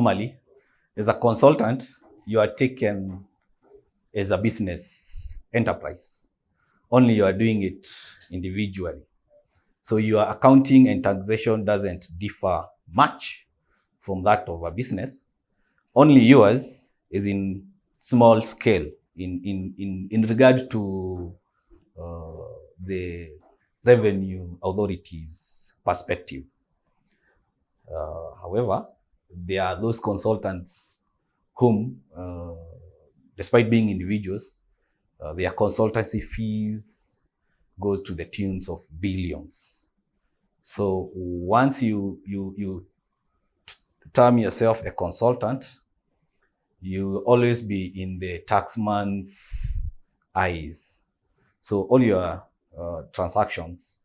normally, as a consultant, you are taken as a business enterprise. Only you are doing it individually. So your accounting and taxation doesn't differ much from that of a business. Only yours is in small scale in regard to the revenue authorities' perspective. However, there are those consultants whom, despite being individuals, their consultancy fees goes to the tunes of billions. So once you term yourself a consultant, you will always be in the taxman's eyes. So all your transactions,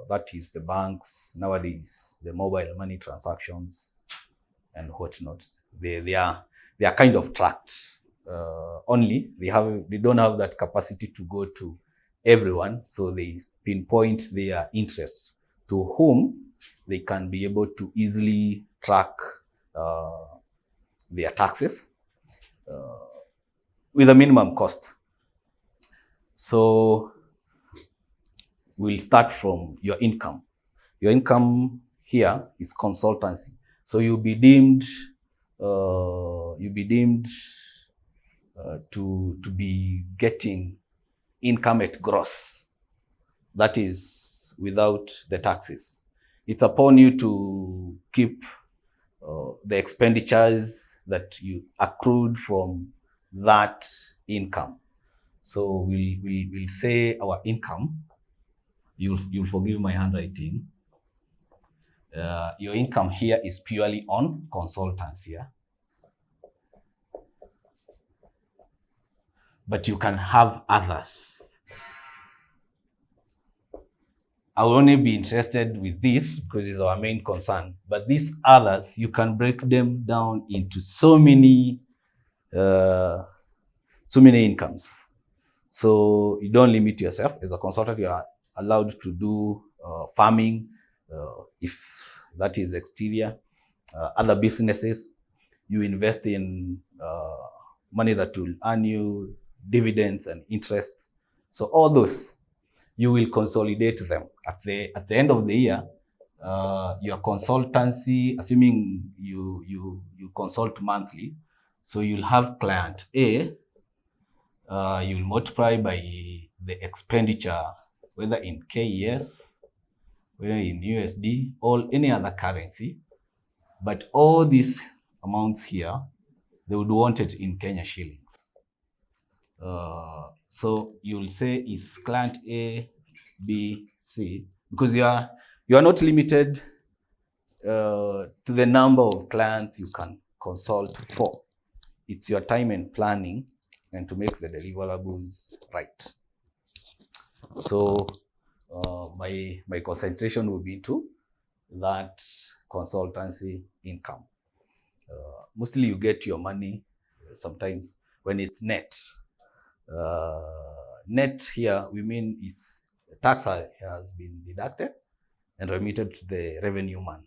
that is the banks nowadays, the mobile money transactions and whatnot, they are kind of tracked. Only they don't have that capacity to go to everyone, so they pinpoint their interests to whom they can be able to easily track their taxes with a minimum cost. So we'll start from your income. Your income here is consultancy. So you'll be deemed to be getting income at gross. That is without the taxes. It's upon you to keep the expenditures that you accrued from that income. So we'll say our income. You'll forgive my handwriting. Your income here is purely on consultancy. Yeah? But you can have others. I will only be interested with this because it's our main concern. But these others, you can break them down into so many incomes. So you don't limit yourself. As a consultant, you are allowed to do farming, if that is exterior, other businesses. You invest in money that will earn you dividends and interest. So all those, you will consolidate them at the end of the year. Your consultancy, assuming you consult monthly, so you'll have client A. You'll multiply by the expenditure, whether in KES, whether in USD, or any other currency. But all these amounts here, they would want it in Kenya Shillings. So you'll say is client A, B, C, because you are not limited to the number of clients you can consult for. It's your time and planning and to make the deliverables right. So my concentration will be to that consultancy income. Mostly you get your money sometimes when it's net. Net here, we mean is tax has been deducted and remitted to the revenue man.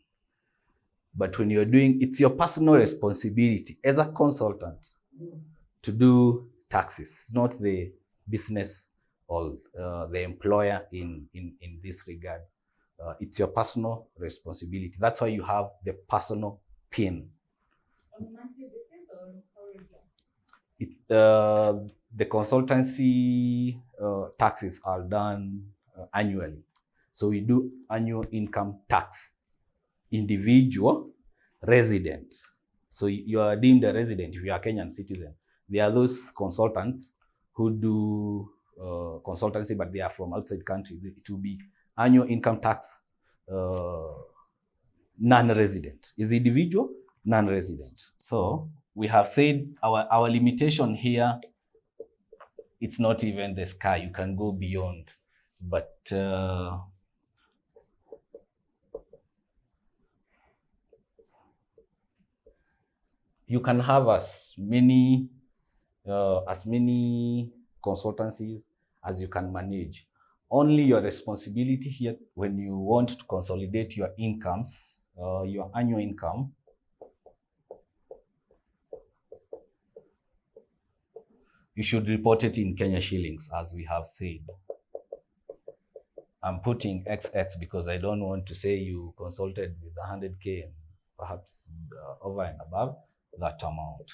But when you're doing, it's your personal responsibility as a consultant to do taxes, not the business or the employer in this regard. It's your personal responsibility. That's why you have the personal PIN. On a monthly basis or how is that? The consultancy taxes are done annually. So we do annual income tax. Individual, resident. So you are deemed a resident if you are a Kenyan citizen. There are those consultants who do consultancy, but they are from outside country. It will be annual income tax, non-resident. Is individual, non-resident. So we have said our limitation here, it's not even the sky. You can go beyond. But you can have as many consultancies as you can manage. Only your responsibility here when you want to consolidate your incomes, your annual income, you should report it in Kenya Shillings, as we have said. I'm putting XX because I don't want to say you consulted with 100K and perhaps over and above that amount.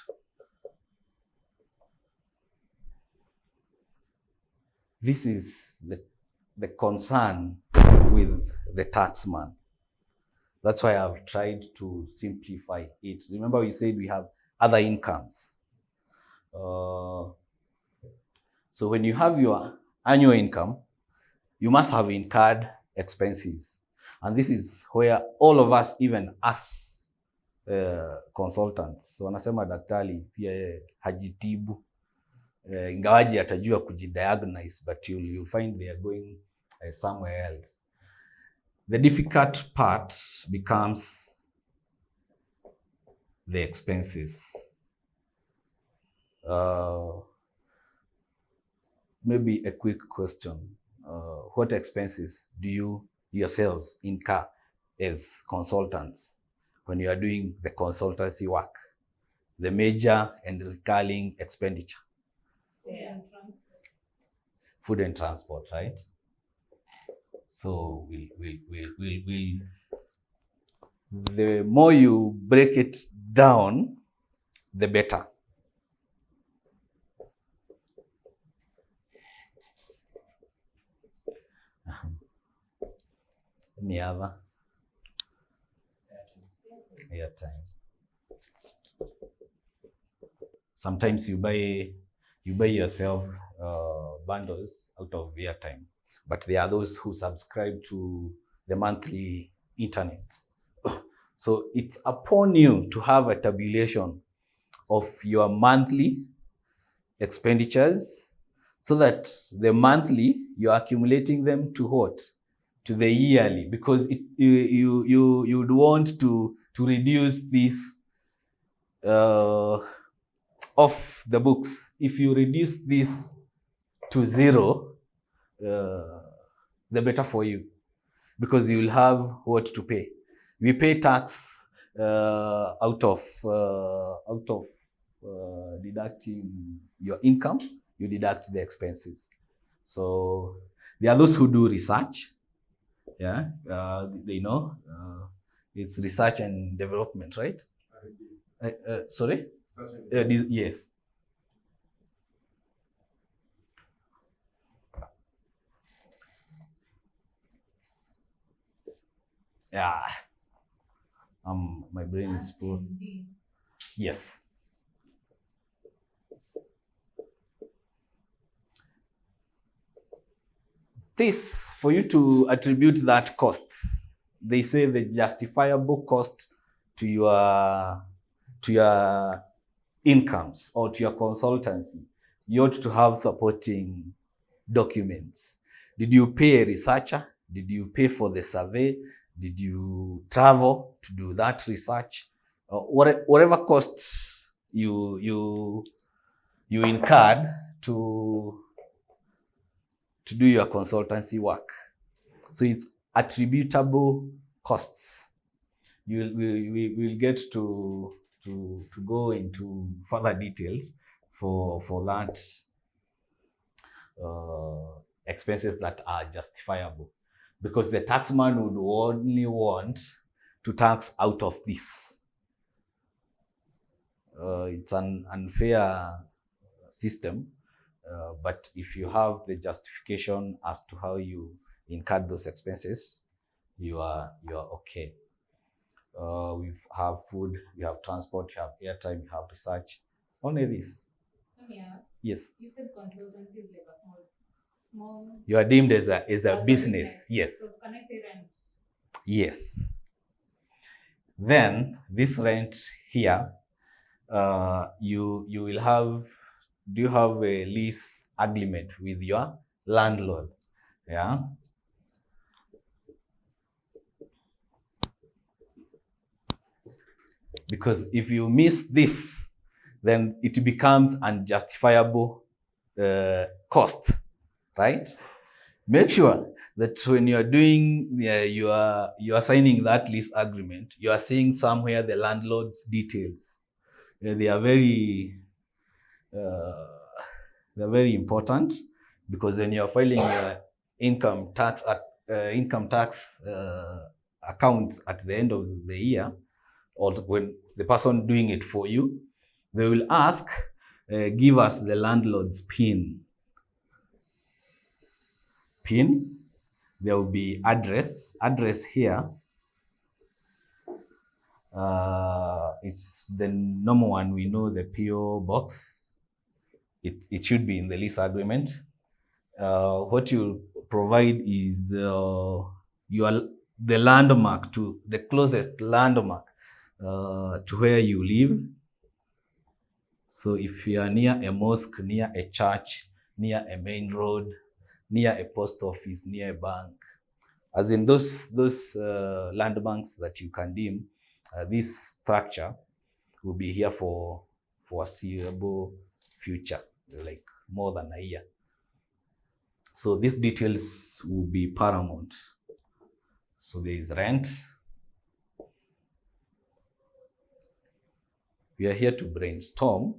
This is the concern with the taxman. That's why I've tried to simplify it. Remember we said we have other incomes. So when you have your annual income, you must have incurred expenses. And this is where all of us, even us consultants, so wanasema daktari pia hajitibu. Ingawaji atajua kujidiagnose, but you'll find they are going somewhere else. The difficult part becomes the expenses. Maybe a quick question. What expenses do you yourselves incur as consultants when you are doing the consultancy work? The major and recurring expenditure. Yeah. Food and transport, right? So the more you break it down, the better. Any other? Airtime. Sometimes you buy yourself bundles out of airtime, but there are those who subscribe to the monthly internet. So it's upon you to have a tabulation of your monthly expenditures, so that the monthly you're accumulating them to what? To the yearly, because you'd want to reduce this off the books. If you reduce this to 0, the better for you, because you will have what to pay. We pay tax out of deducting your income. You deduct the expenses. So there are those who do research. Yeah, they know it's research and development, right? Sorry? Yes. Yeah. My brain is full. Yes. This, for you to attribute that cost, they say the justifiable cost to your incomes or to your consultancy, you ought to have supporting documents. Did you pay a researcher? Did you pay for the survey? Did you travel to do that research? Whatever costs you incurred to do your consultancy work. So it's attributable costs. We'll get to go into further details for that expenses that are justifiable, because the taxman would only want to tax out of this. It's an unfair system, but if you have the justification as to how you incurred those expenses, you are okay. We have food, we have transport, you have airtime, you have research. Only this. Let me ask. Yes. You said consultancy is like a small. You are deemed as a business. Yes. So can I pay rent? Yes. Then this rent here, you will have. Do you have a lease agreement with your landlord? Yeah. Because if you miss this, then it becomes unjustifiable cost, right? Make sure that when you are doing, you are signing that lease agreement, you are seeing somewhere the landlord's details. They are very They're very important because when you're filing your income tax account at the end of the year, or when the person doing it for you, they will ask, give us the landlord's PIN. PIN, there will be address here. It's the normal one, we know, the PO box. It should be in the lease agreement. What you provide is the landmark, to the closest landmark to where you live. So if you are near a mosque, near a church, near a main road, near a post office, near a bank, as in those landmarks that you can deem, this structure will be here for foreseeable future, like more than a year. So these details will be paramount. So there is rent. We are here to brainstorm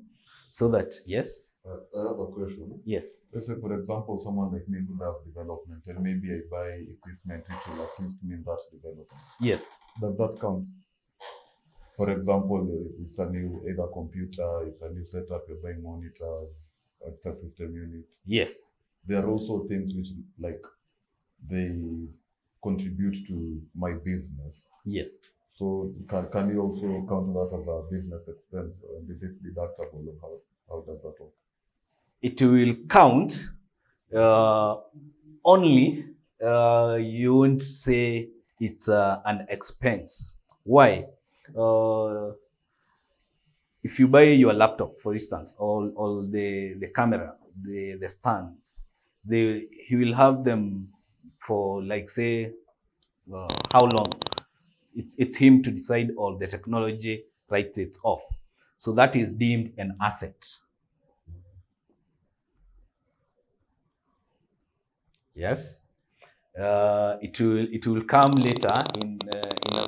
so that, yes? I have a question. Yes. Let's say, for example, someone like me who does development, and maybe I buy equipment which will assist me in that development. Yes. Does that count? For example, it's a new either computer, it's a new setup, you're buying monitors, extra system unit. Yes. There are also things which, like, they contribute to my business. Yes. So can you also count that as a business expense, and is it deductible, or how does that work? It will count, only you won't say it's an expense. Why? If you buy your laptop, for instance, or the camera, the stands, he will have them for, like, say, how long. It's him to decide, or the technology writes it off. So that is deemed an asset. Yes. It will come later when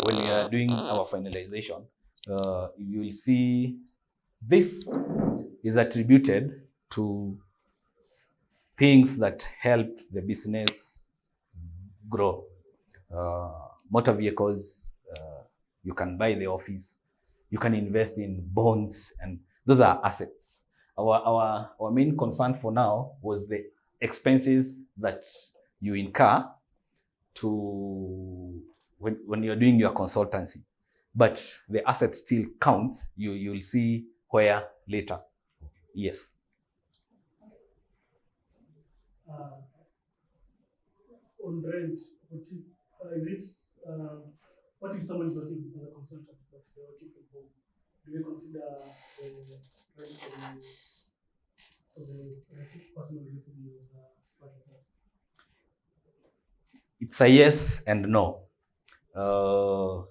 we are doing our finalization. You will see this is attributed to things that help the business grow. Motor vehicles, you can buy the office, you can invest in bonds, and those are assets. Our main concern for now was the expenses that you incur to when you're doing your consultancy, but the assets still count. You'll see where later. Yes. On rent, is it what if someone is working as a consultant but they're working from home? Do you consider the rent of the personal residence as part of that? It's a yes and no. I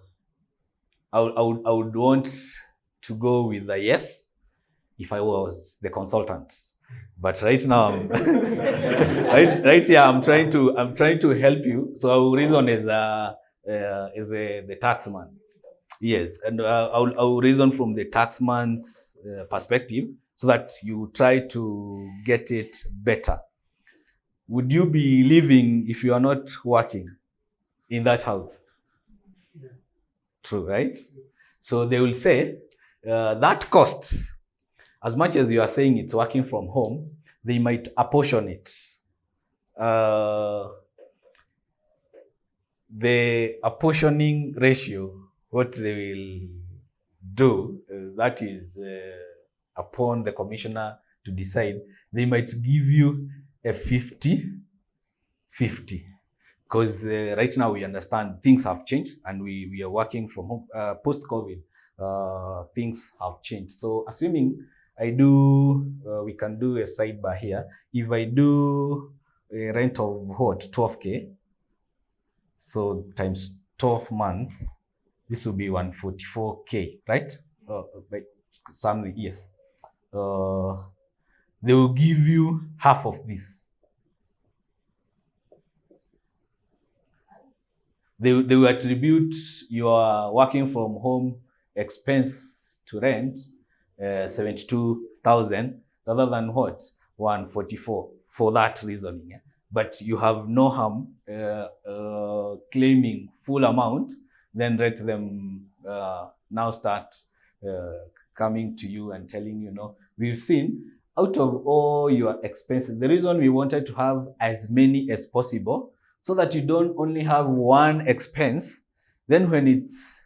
would want to go with a yes if I was the consultant, but right now, right here, I'm trying to help you. So our reason is the taxman. Yes, and I'll reason from the taxman's perspective, so that you try to get it better. Would you be living if you are not working in that house? Yeah. True, right? So they will say that cost, as much as you are saying it's working from home, they might apportion it. The apportioning ratio, what they will do, that is upon the commissioner to decide. They might give you a 50-50, because right now we understand things have changed and we are working from home. Post-COVID, things have changed. So assuming I do, we can do a sidebar here. If I do a rent of what, 12K, so times 12 months, this will be 144K, right? By some years. They will give you half of this. They will attribute your working from home expense to rent 72,000, rather than what, 144 for that reasoning. Yeah? But you have no harm claiming full amount, then let them now start coming to you and telling you, no, we've seen out of all your expenses, the reason we wanted to have as many as possible so that you don't only have one expense, then when it's,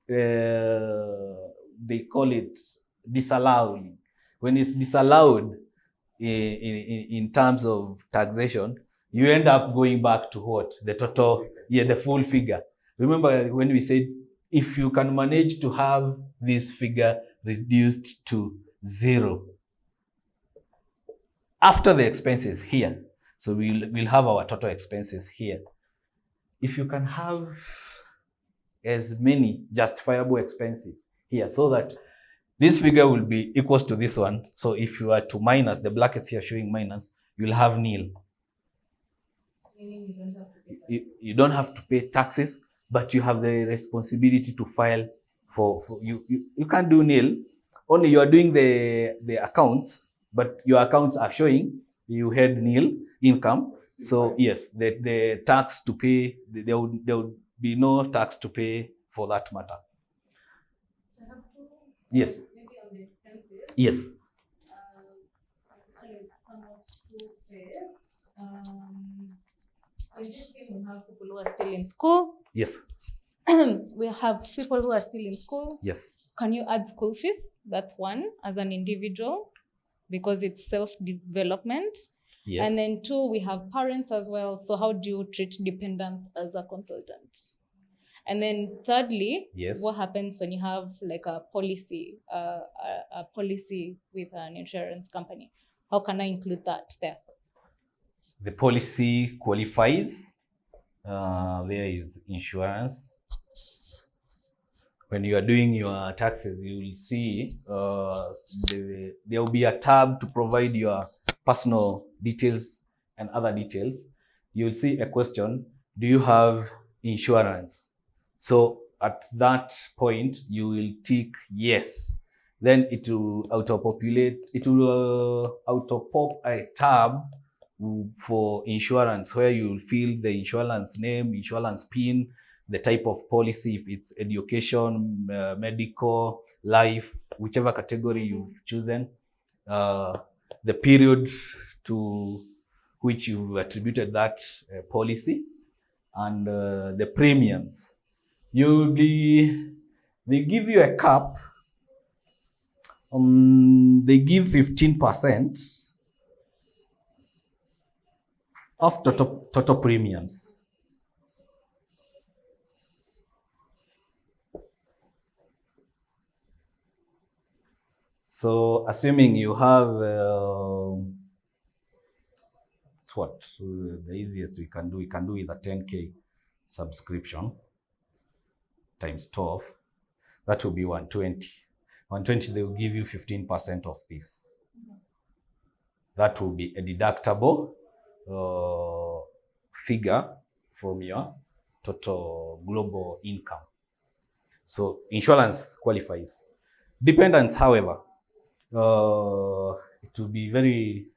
they call it disallowing. When it's disallowed in terms of taxation, you end up going back to what? The total, the full figure. Remember when we said, if you can manage to have this figure reduced to 0 after the expenses here, so we'll have our total expenses here. If you can have as many justifiable expenses here, so that this figure will be equals to this one. So if you are to minus, the brackets here showing minus, you'll have nil. Meaning You don't have to pay taxes, but you have the responsibility to file for you can't do nil. Only you are doing the accounts, but your accounts are showing you had nil income. So yes, the tax to pay, there would be no tax to pay for that matter. So I have to, Yes. maybe on the expenses. Yes. Actually, it's somewhat two-faced. So in this case, we have people who are still in school. Yes. We have people who are still in school. Yes. Can you add school fees? That's one, as an individual, because it's self-development. Yes. And then 2, we have parents as well. So how do you treat dependents as a consultant? And then thirdly, Yes. what happens when you have like a policy with an insurance company? How can I include that there? The policy qualifies. There is insurance. When you are doing your taxes, you will see there will be a tab to provide your personal details and other details. You will see a question, do you have insurance? So at that point, you will tick yes. Then it will auto-populate, it will auto-pop a tab for insurance where you will fill the insurance name, insurance PIN, the type of policy, if it's education, medical, life, whichever category you've chosen, the period to which you've attributed that policy, and the premiums. They give you a cap. They give 15% of total premiums. So assuming you have, the easiest we can do with a 10K subscription times 12, that will be 120. 120, they will give you 15% of this. That will be a deductible figure from your total global income. So insurance qualifies. Dependents, however, it will be very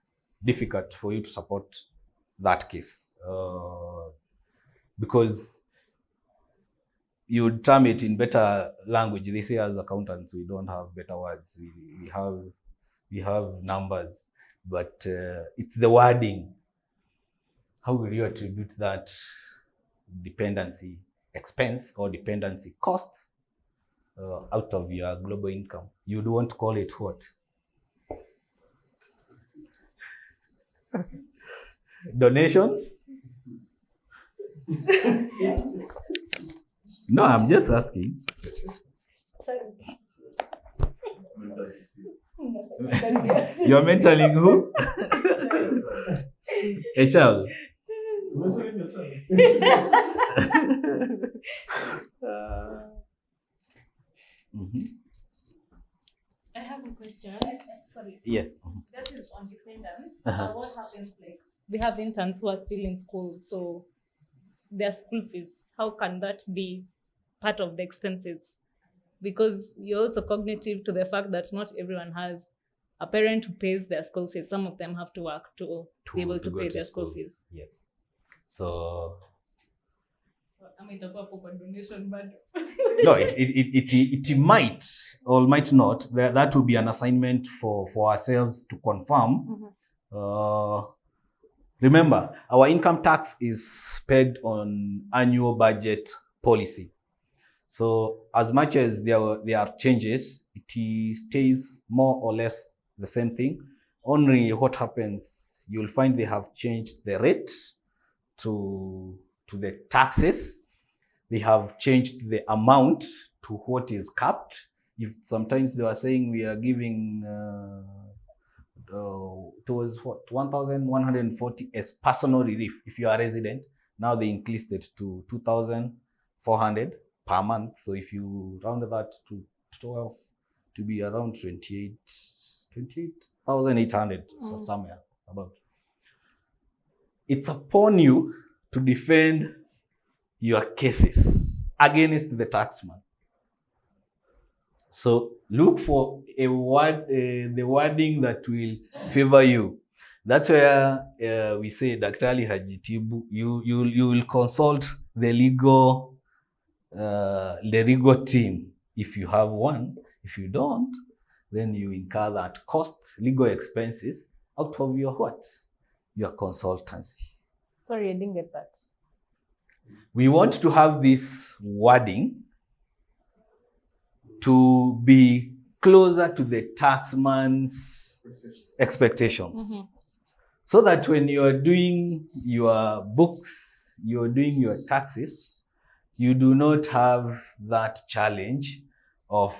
difficult for you to support that case because you would term it in better language. They say as accountants, we don't have better words. We have numbers, but it's the wording. How will you attribute that dependency expense or dependency cost out of your global income? You would want to call it what? Donations? No, I'm just asking. You're mentoring who? A child. I have a question. Sorry. Yes. That is on dependents. What happens, like, we have interns who are still in school, so their school fees, how can that be part of the expenses? Because you're also cognitive to the fact that not everyone has a parent who pays their school fees, some of them have to work to be able to go pay their school fees. Yes. So I mean, the donation, but no, it might or might not. That will be an assignment for ourselves to confirm. Remember, our income tax is pegged on annual budget policy. So as much as there are changes, it stays more or less the same thing. Only what happens, you'll find they have changed the rate to the taxes. They have changed the amount to what is capped. If sometimes they were saying we are giving towards what 1,140 as personal relief if you are a resident. Now they increased it to 2,400 per month. So if you round that to 12, to be around 28,800, so somewhere about. It's upon you to defend your cases against the taxman. So look for a word, the wording that will favor you. That's where we say, Daktari hajitibu. You will consult the legal team if you have one. If you don't, then you incur that cost, legal expenses out of your what? Your consultancy. Sorry, I didn't get that. We want to have this wording to be closer to the taxman's expectations. So that when you are doing your books, you're doing your taxes, you do not have that challenge of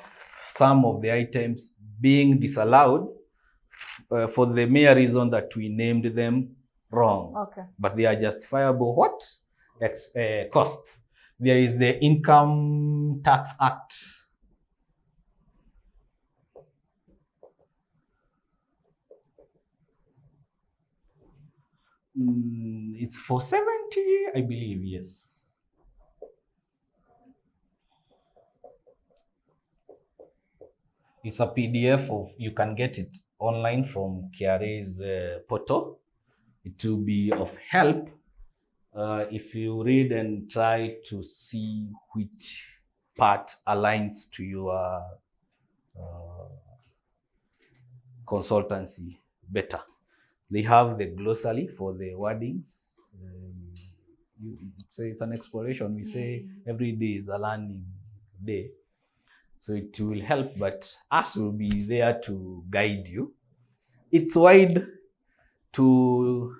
some of the items being disallowed for the mere reason that we named them wrong. Okay. But they are justifiable what? Costs. There is the Income Tax Act. It's for 70, I believe, yes. It's a PDF of, you can get it online from KRA's portal. It will be of help if you read and try to see which part aligns to your consultancy better. They have the glossary for the wordings. It's an exploration. We say every day is a learning day. So it will help, but us will be there to guide you. It's wide. To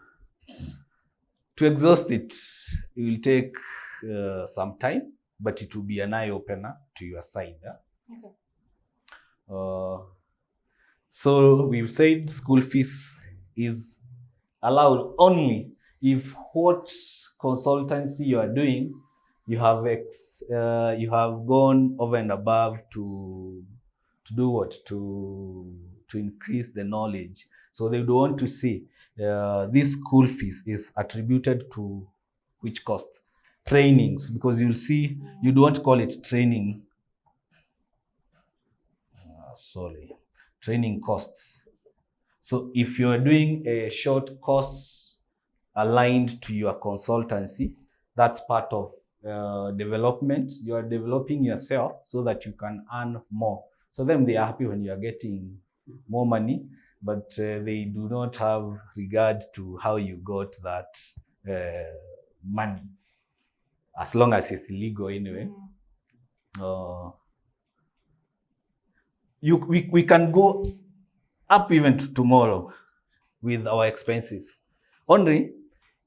exhaust it, it will take some time, but it will be an eye-opener to your side. Okay. So we've said school fees is allowed only if what consultancy you are doing, you have gone over and above to do what? To increase the knowledge. So they would want to see this school fees is attributed to which cost? Trainings, because you'll see, you don't call it training. Training costs. So if you're doing a short course aligned to your consultancy, that's part of development. You are developing yourself so that you can earn more. So then they are happy when you are getting more money, but they do not have regard to how you got that money, as long as it's legal anyway. We can go up even to tomorrow with our expenses. Only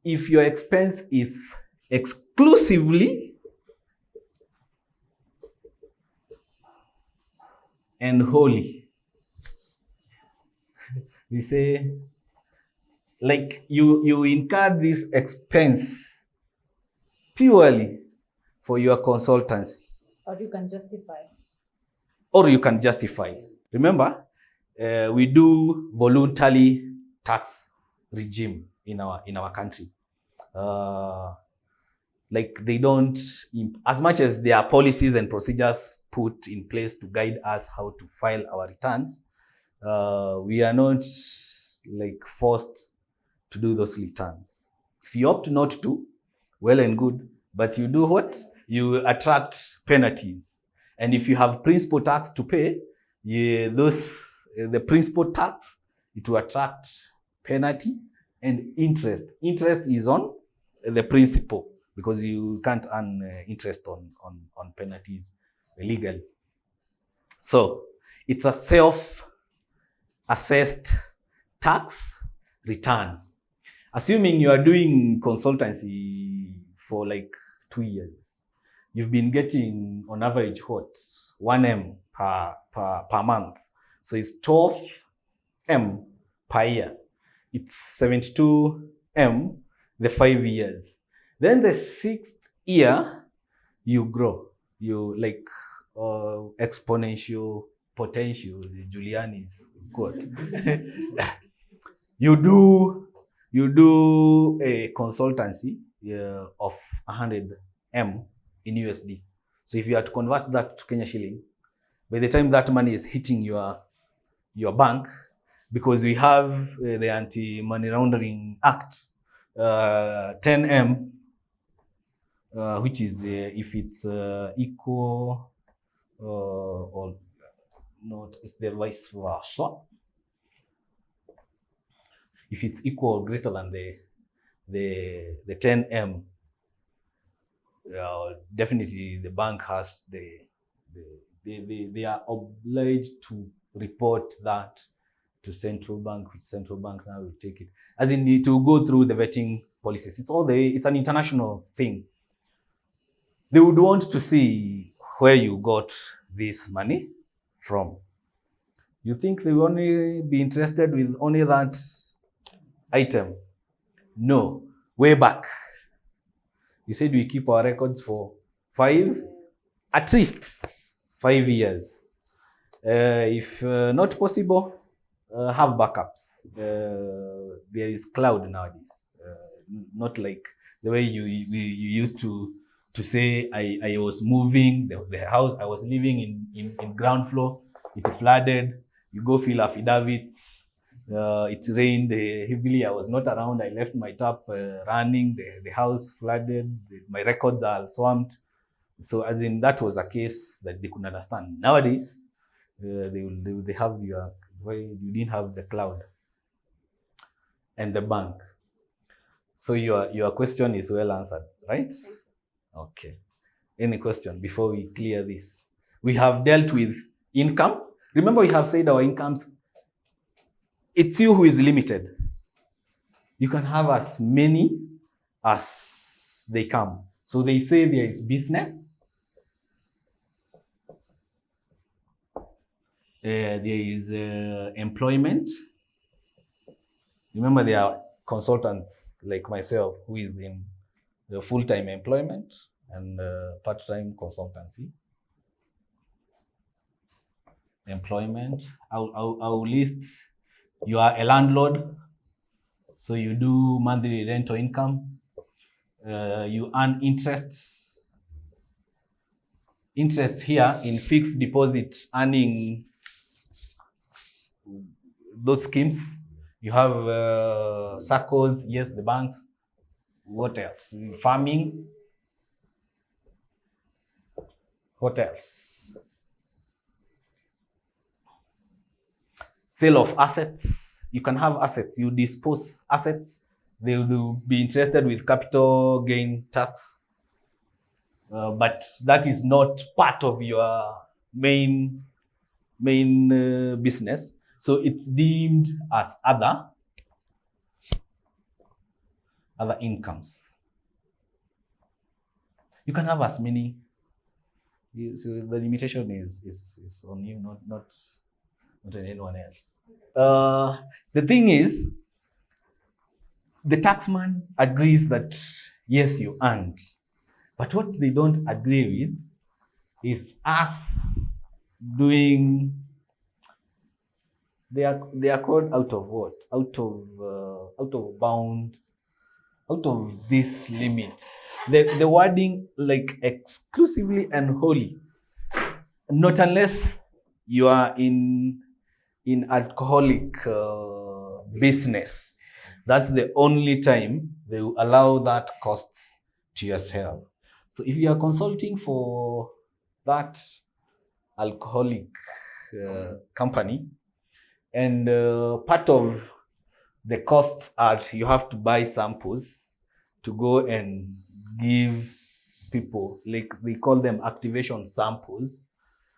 if your expense is exclusively and wholly. We say, like you incur this expense purely for your consultancy. Or you can justify. Or you can justify. Remember, we do voluntary tax regime in our country. Like they don't, as much as there are policies and procedures put in place to guide us how to file our returns, we are not like forced to do those returns. If you opt not to, well and good, but you do what? You attract penalties. And if you have principal tax to pay, the principal tax, it will attract penalty and interest. Interest is on the principal because you can't earn interest on penalties legally. So it's a self-assessed tax return. Assuming you are doing consultancy for like 2 years, you've been getting on average what? 1M per month. So it's 12M per year. It's 72M the 5 years. Then the 6th year, you grow. You like exponential potential, Giuliani's quote. You do a consultancy of 100M in USD. So if you are to convert that to Kenya Shilling, by the time that money is hitting your bank, because we have the Anti-Money Laundering Act, 10M, which is if it's equal or not, it's the vice versa. If it's equal or greater than the 10M, definitely the bank has they are obliged to report that to central bank, which central bank now will take it. As in to go through the vetting policies. It's an international thing. They would want to see where you got this money from. You think they will only be interested with only that item? No, way back. You said we keep our records for at least 5 years. If not possible, have backups. There is cloud nowadays, not like the way you used to say I was moving the house I was living in ground floor. It flooded. You go fill affidavits. It rained heavily. I was not around. I left my tap running. The house flooded. My records are swamped. So as in that was a case that they couldn't understand. Nowadays, they have why you didn't have the cloud and the bank. So your question is well answered, right? Okay. Any question before we clear this? We have dealt with income. Remember, we have said our incomes, it's you who is limited. You can have as many as they come. So they say there is business. There is employment. Remember, there are consultants like myself who is in the full-time employment and part-time consultancy. Employment. I'll list. You are a landlord, so you do monthly rental income. You earn interest. Interest here in fixed deposit earning. Those schemes. You have SACCOs, yes, the banks. What else? Farming. What else? Sale of assets. You can have assets. You dispose assets. They will be interested with capital gain tax. But that is not part of your main business. So it's deemed as other incomes. You can have as many. So the limitation is on you, not on anyone else. The thing is, the taxman agrees that yes, you earned, but what they don't agree with is us doing. They are called out of what? Out of bound, out of this limit. The wording like exclusively and wholly. Not unless you are in in alcoholic business, that's the only time they will allow that cost to yourself. So if you are consulting for that alcoholic company, and part of the costs are you have to buy samples to go and give people, like we call them activation samples.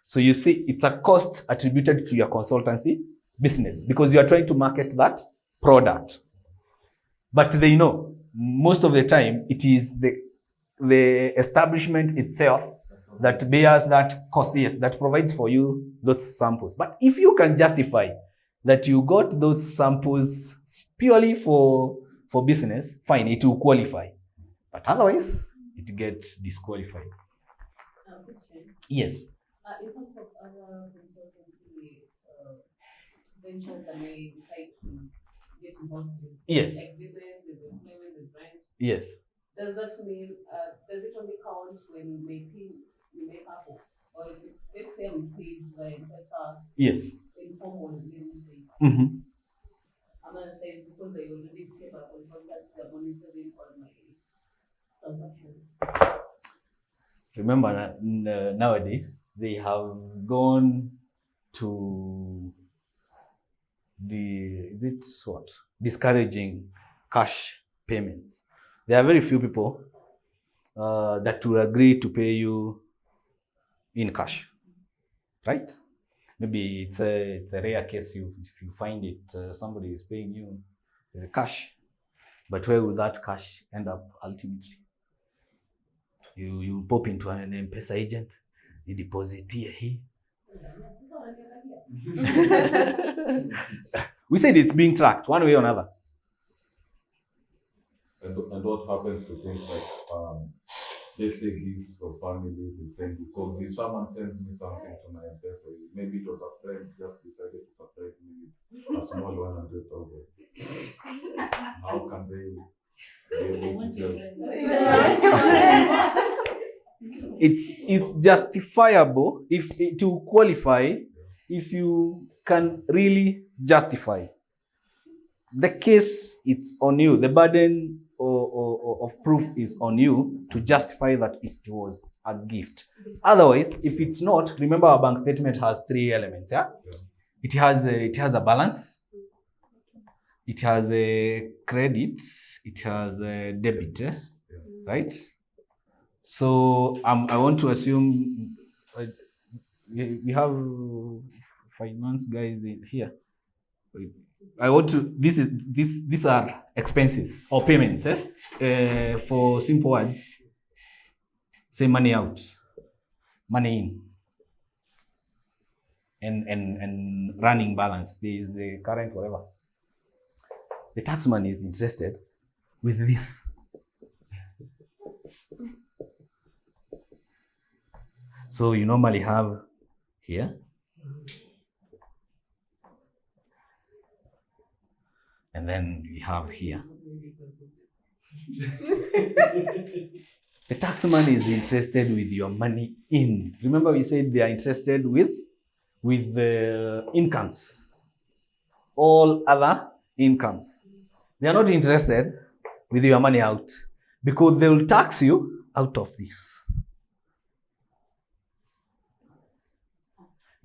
So you see, it's a cost attributed to your consultancy business because you are trying to market that product. But they know most of the time it is the establishment itself that bears that cost, yes, that provides for you those samples. But if you can justify that you got those samples purely for business, fine, it will qualify. But otherwise, it gets disqualified. Yes. In terms of other consultancy ventures that may decide to get involved in, Yes. like business, there's employment, there's rent. Yes. Does that mean, does it only count when we make up, or if let's say we paid by M-Pesa? Yes. Informal, let me say. Mm-hmm. I'm gonna say it's because they already became a consultant, they're monitoring all my transactions. Remember, nowadays they have gone to discouraging cash payments. There are very few people that will agree to pay you in cash, right? Maybe it's a rare case if you find it, somebody is paying you cash, but where will that cash end up ultimately? You pop into an M-Pesa agent, you deposit here. We said it's being tracked one way or another. And what happens to things like, let's say gifts or family, they send you, because if someone sends me something to my M-Pesa, maybe it was a friend just decided to surprise me with a small 100,000. How can they be able to tell? It's justifiable if to qualify if you can really justify. The case, it's on you. The burden of proof is on you to justify that it was a gift. Otherwise, if it's not, remember our bank statement has 3 elements. Yeah, it has a balance, it has a credit, it has a debit, right? So I want to assume we have finance guys in here. I want to these are expenses or payments. For simple words, say money out, money in, and running balance. There is the current whatever. The taxman is interested with this. So you normally have here, and then we have here. The taxman is interested with your money in. Remember we said they are interested with the incomes, all other incomes. They are not interested with your money out because they will tax you out of this.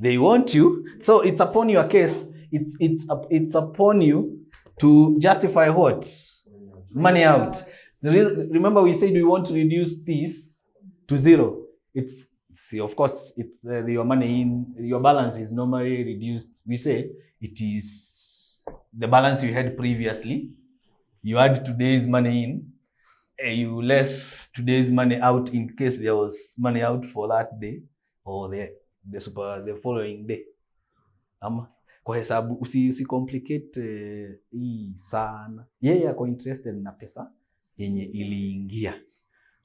They want you, so it's upon your case. It's upon you to justify what? Money out. Remember we said we want to reduce this to 0. Of course, it's your money in, your balance is normally reduced. We say it is the balance you had previously. You add today's money in, you less today's money out in case there was money out for that day or the following day. Kwa hesabu usi complicate hii sana. Yeye ako interested na pesa yenye iliingia.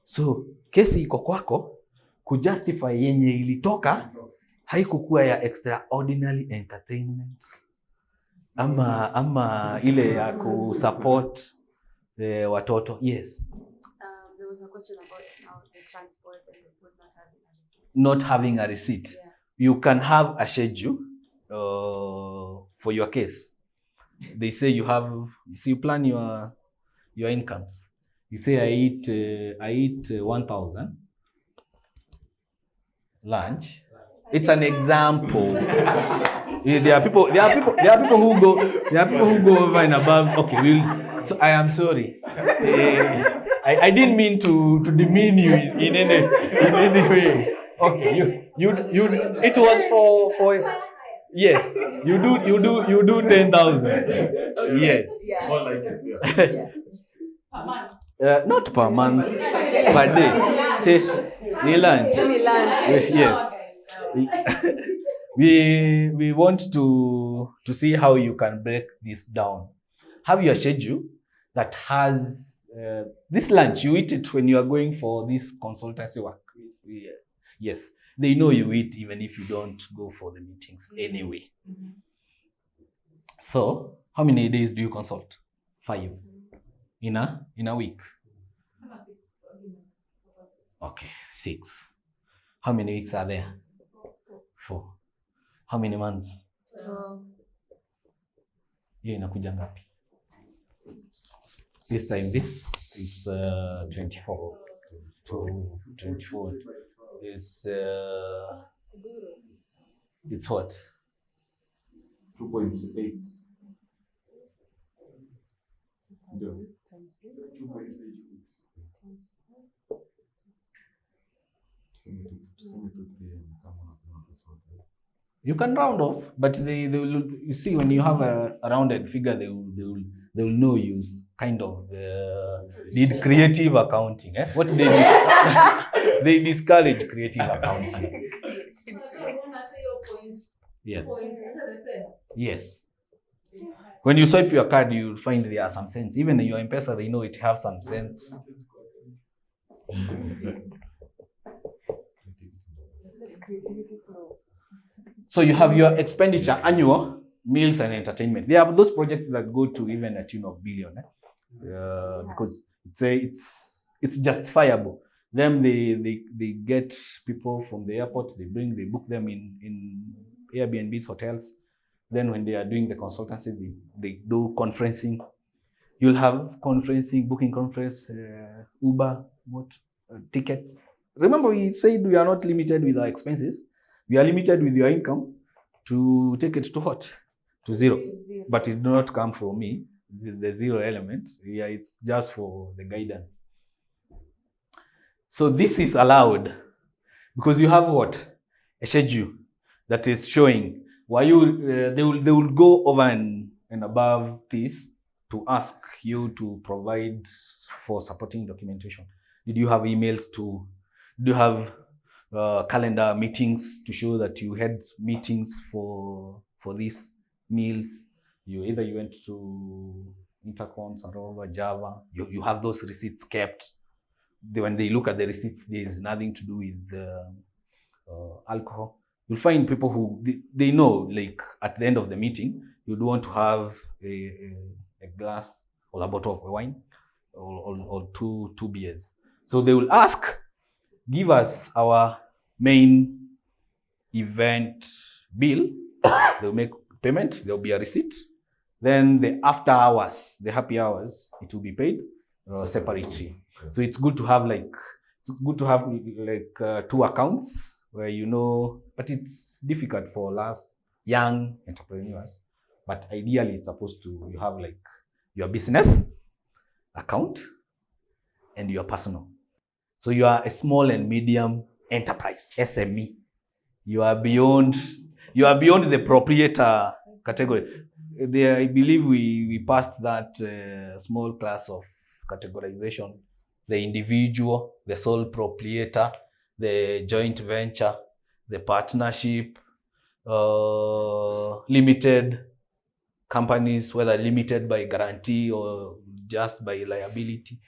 So kesi iko kwako kujustify yenye ilitoka haikukuwa ya extraordinary entertainment ama ile ya kusupport watoto. Yes. There was a question about the transport and the food not having a receipt. Not having a receipt. Yeah. You can have a schedule for your case, they say you plan your incomes. You say I eat 1,000 lunch. It's an example. There are people who go over and above. Okay, so I am sorry. I didn't mean to demean you in any way. Okay, you it was for yes. You do 10,000. Yes. More like it, yeah. Per month. Not per month, per day. Say lunch. Yes. We want to see how you can break this down. Have your schedule that has this lunch. You eat it when you are going for this consultancy work. Yes, they know you eat even if you don't go for the meetings anyway. So, how many days do you consult? 5 in a week. Okay, 6. How many weeks are there? 4. How many months? Hiyo inakuja ngapi? This time this is 24. 24 is it's what? 2.8. You can round off, but they will. You see, when you have a rounded figure, they will know you kind of did creative accounting. What they do? They discourage creative accounting. Yes. Yes. When you swipe your card, you'll find there are some cents. Even in your M-Pesa, they know it have some cents. So you have your expenditure, annual, meals and entertainment. There are those projects that go to even a tune of billion, because it's justifiable. Then they get people from the airport, they book them in Airbnbs, hotels. Then when they are doing the consultancy, they do conferencing. You'll have conferencing, booking conference, Uber, tickets. Remember, we said we are not limited with our expenses. We are limited with your income to take it to what? To zero. But it do not come from me, the zero element. Yeah, it's just for the guidance. So this is allowed because you have what? A schedule that is showing why they will go over and above this to ask you to provide for supporting documentation. Did you have emails to? Do you have calendar meetings to show that you had meetings for these meals? You went to Intercons or over Java. You have those receipts kept. When they look at the receipts, there is nothing to do with alcohol. You'll find people who they know, like at the end of the meeting, you'd want to have a glass or a bottle of wine or two beers. So they will ask, give us our main event bill. They'll make payment. There'll be a receipt. Then the after hours, the happy hours, it will be paid separately. So it's good to have two accounts where but it's difficult for young entrepreneurs. But ideally, it's supposed to you have your business account and your personal. So you are a small and medium enterprise, SME. You are beyond the proprietor category. I believe we passed that small class of categorization: the individual, the sole proprietor, the joint venture, the partnership, limited companies, whether limited by guarantee or just by liability,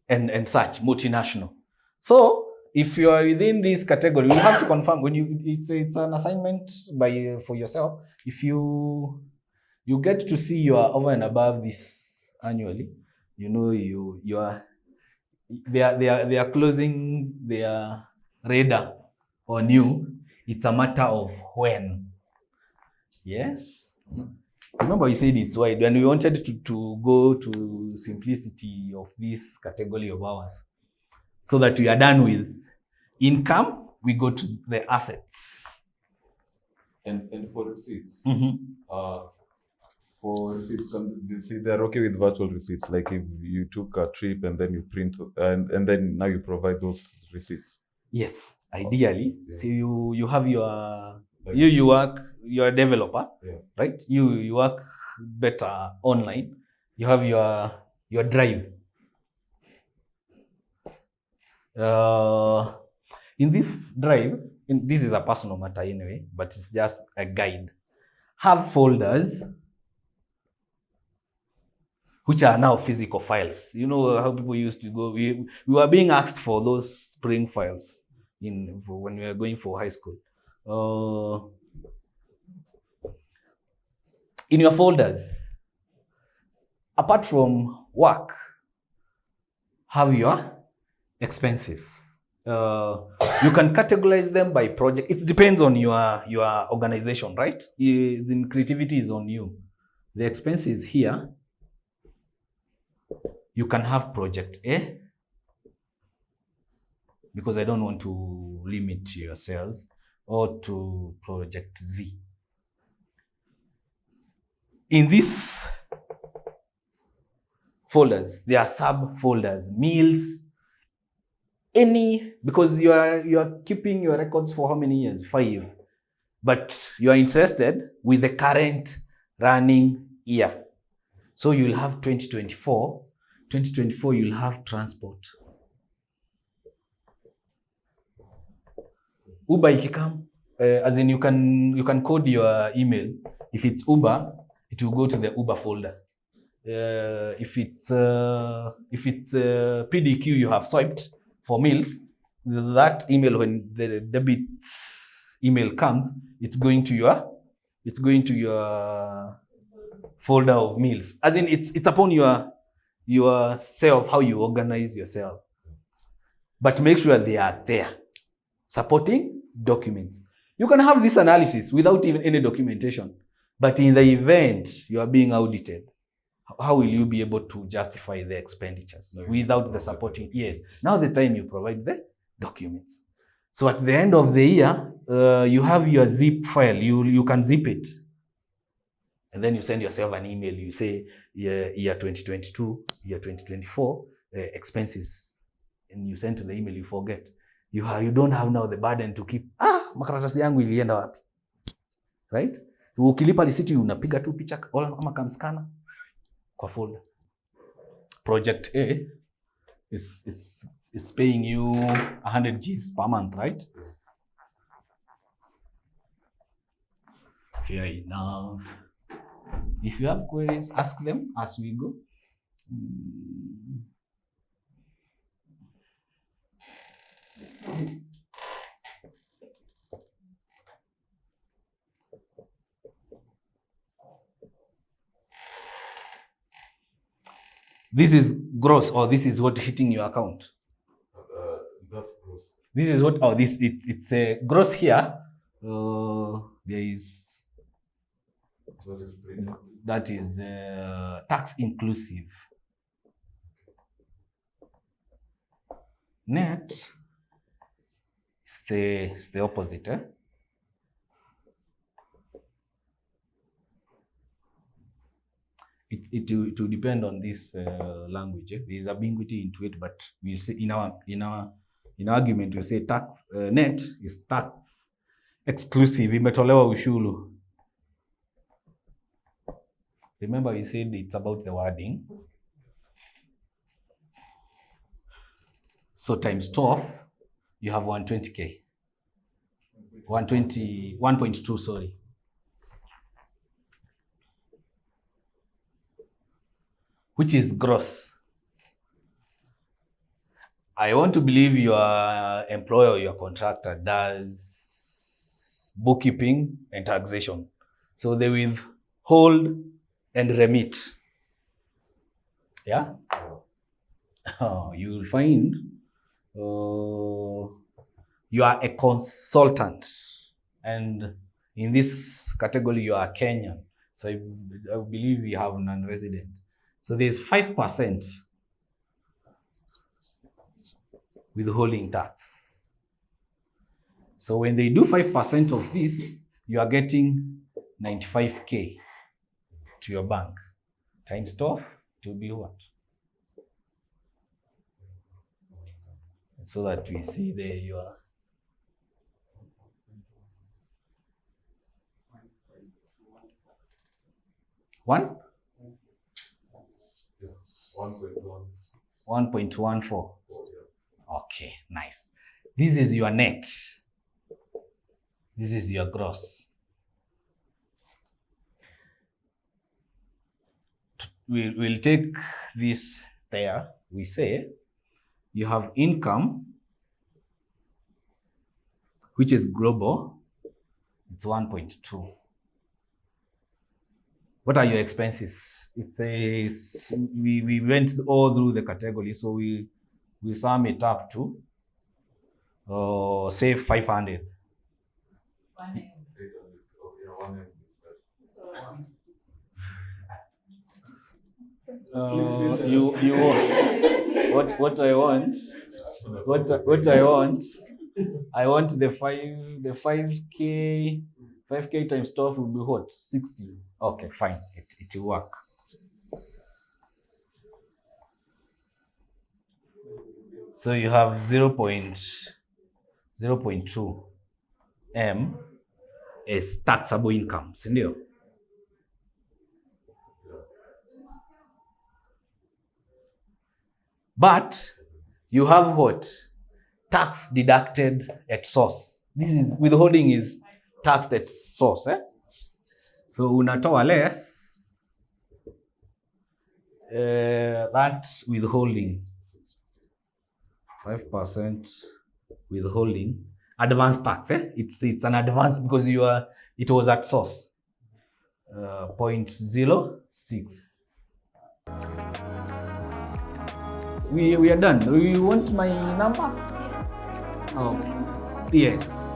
and such, multinational. So if you are within this category, you have to confirm when it's an assignment for yourself. If you get to see you are over and above this annually, you are they are closing their radar on you. It's a matter of when. Yes. Remember, we said it's wide, and we wanted to go to simplicity of this category of ours, so that we are done with income. We go to the assets. And for receipts, Mm-hmm. for receipts, see, they're okay with virtual receipts. Like if you took a trip and then you print, and then now you provide those receipts. Yes, ideally. Yeah. So you have your Like, you work, you're a developer, Yeah. right? You work better online. You have your drive. In this drive, this is a personal matter anyway, but it's just a guide. Have folders which are now physical files. You know how people used to go. We were being asked for those spring files when we were going for high school. In your folders, apart from work, have your expenses. You can categorize them by project. It depends on your organization, right? The creativity is on you. The expenses here, you can have project A, because I don't want to limit yourselves, or to project Z. In these folders, there are subfolders, meals, because you are keeping your records for how many years? 5. But you are interested with the current running year. So you'll have 2024. 2024, you'll have transport. Uber ikikam, as in you can code your email. If it's Uber, it will go to the Uber folder. If it's PDQ you have swiped for meals, that email, when the debit email comes, it's going to your folder of meals. As in it's upon yourself how you organize yourself. But make sure they are there. Supporting documents. You can have this analysis without even any documentation. But in the event you are being audited, how will you be able to justify the expenditures without the supporting? Yes. Now the time you provide the documents. So at the end of the year, you have your zip file. You can zip it. And then you send yourself an email. You say year 2022, year 2024, expenses. And you send to the email, you forget. You don't have now the burden to keep, makaratasi yangu ilienda wapi. Right? Ukilipa risiti unapiga tu picha ama kamskana kwa folder. Project A is paying you 100 Gs per month, right? Fair enough. If you have queries, ask them as we go. This is gross, or this is what hitting your account? That's gross. This is what, it's a gross here. There is, that is tax inclusive. Net is the opposite. It will depend on this language. There is ambiguity into it, but we see in our argument we say tax net is tax exclusive. Imetolewa ushuru. Remember we said it's about the wording. So times 12, you have 120K. 1.2, sorry. Which is gross. I want to believe your employer or your contractor does bookkeeping and taxation. So they withhold and remit. Yeah? You will find you are a consultant and In this category, you are Kenyan. So I believe you have non-resident. So there's 5% withholding tax. So when they do 5% of this, you are getting 95K to your bank. Times 12, it will be what? So that we see there you are. One? 1.14. Okay, nice. This is your net. This is your gross. We'll take this there. We say you have income, which is global. It's 1.2. What are your expenses? It says we went all through the category, so we sum it up to say 500. What I want I want the 5K times 12 will be what? 60. Okay, fine. It will work. So you have 0.2 M as taxable income, sindio? But you have what? Tax deducted at source. This is withholding is taxed at source. So unatoa less that withholding 5% withholding advance tax. It's an advance because it was at source 0.06. We are done. Do you want my number? Oh, yes.